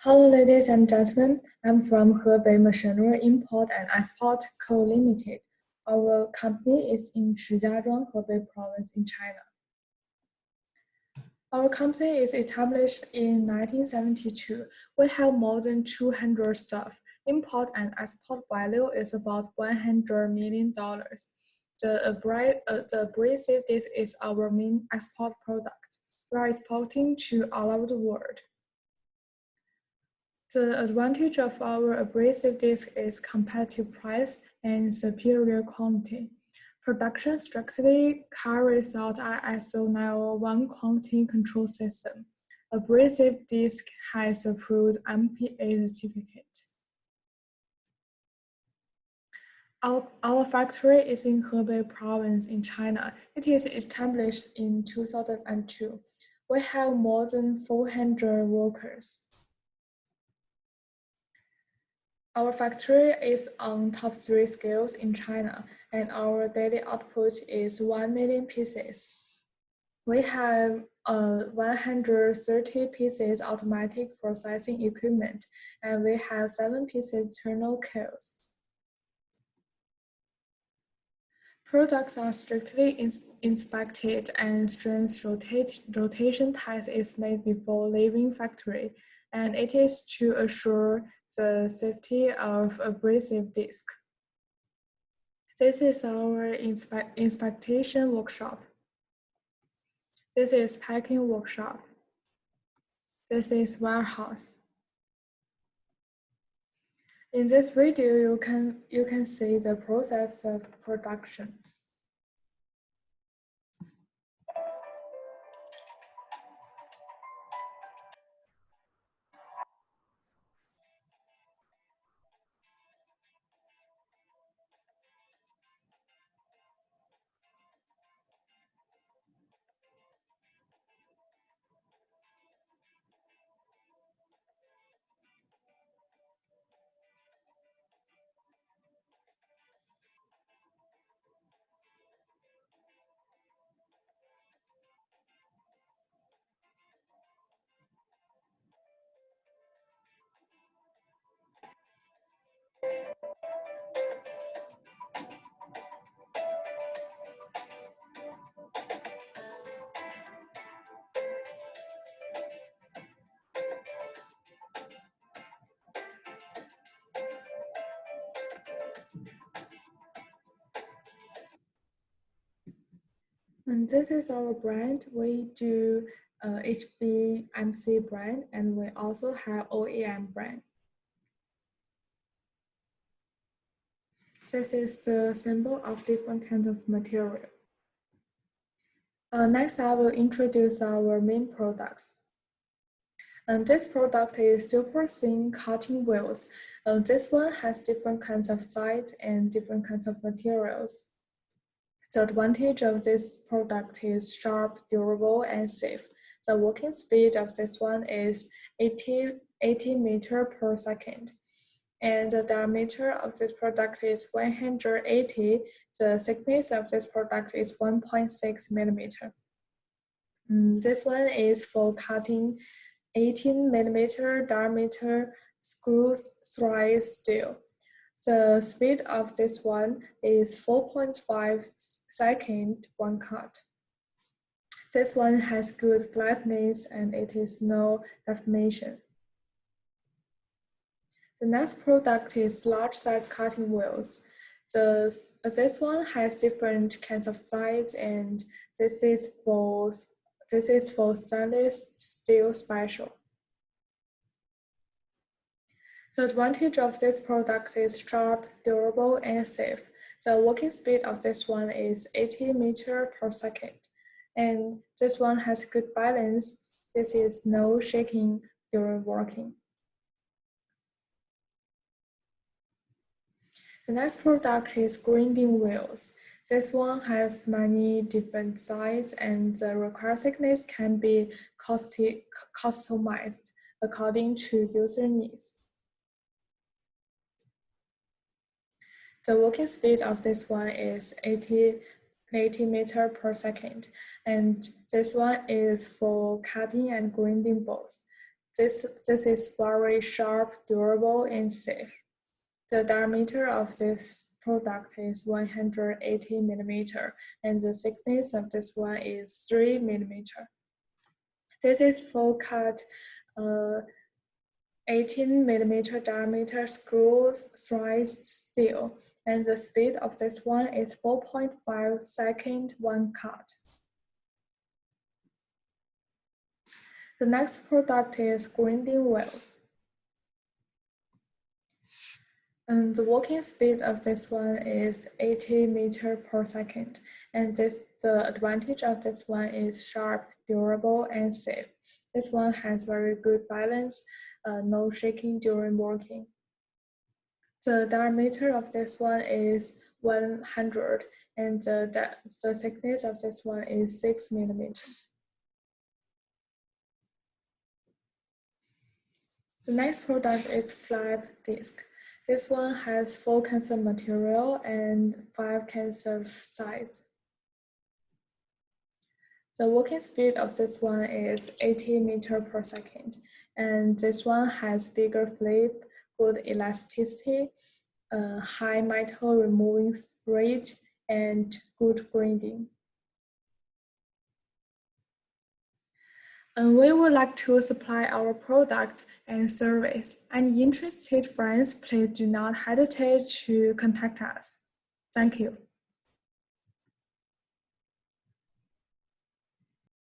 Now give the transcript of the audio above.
Hello, ladies and gentlemen. I'm from Hebei Machinery Import&Export Co. Limited. Our company is in Shijiazhuang, Hebei Province in China. Our company is established in 1972. We have more than 200 staff. Import and export value is about $100 million. The abrasive disc is our main export product. We are exporting to all over the world. The advantage of our abrasive disc is competitive price and superior quality. Production strictly carries out ISO 901 quality control system. Abrasive disc has approved MPA certificate. Our factory is in Hebei Province in China. It is established in 2002. We have more than 400 workers. Our factory is on top 3 scales in China, and our daily output is 1 million pieces. We have 130 pieces automatic processing equipment, and we have 7 pieces turnover coils. Products are strictly inspected, and strength rotation test is made before leaving factory, and it is to assure the safety of abrasive disc. This is our inspection workshop. This is packing workshop. This is warehouse. In this video, you can see the process of production. And this is our brand. We do HBMC brand, and we also have OEM brand. This is the symbol of different kinds of material. Next, I will introduce our main products. And this product is super thin cutting wheels. This one has different kinds of size and different kinds of materials. The advantage of this product is sharp, durable, and safe. The working speed of this one is 80 meters per second. And the diameter of this product is 180. The thickness of this product is 1.6 millimeter. This one is for cutting 18 millimeter diameter screw thread steel. The speed of this one is 4.5 seconds one cut. This one has good flatness and it is no deformation. The next product is large size cutting wheels. This one has different kinds of size, and this is for stainless steel special. The advantage of this product is sharp, durable, and safe. The working speed of this one is 80 meters per second. And this one has good balance. This is no shaking during working. The next product is grinding wheels. This one has many different sizes, and the required thickness can be customized according to user needs. The working speed of this one is 80 meters per second, and this one is for cutting and grinding both. This is very sharp, durable, and safe. The diameter of this product is 180 millimeter, and the thickness of this one is 3 millimeter. This is full cut 18 millimeter diameter screw thread steel, and the speed of this one is 4.5 seconds one cut. The next product is grinding wheels. And the working speed of this one is 80 meter per second. And the advantage of this one is sharp, durable, and safe. This one has very good balance, no shaking during working. The diameter of this one is 100, and the thickness of this one is 6 millimeters. The next product is flap disc. This one has 4 cans of material and 5 cans of size. The working speed of this one is 80 meter per second, and this one has bigger flip, good elasticity, high metal removing rate, and good grinding. And we would like to supply our product and service. Any interested friends, please do not hesitate to contact us. Thank you.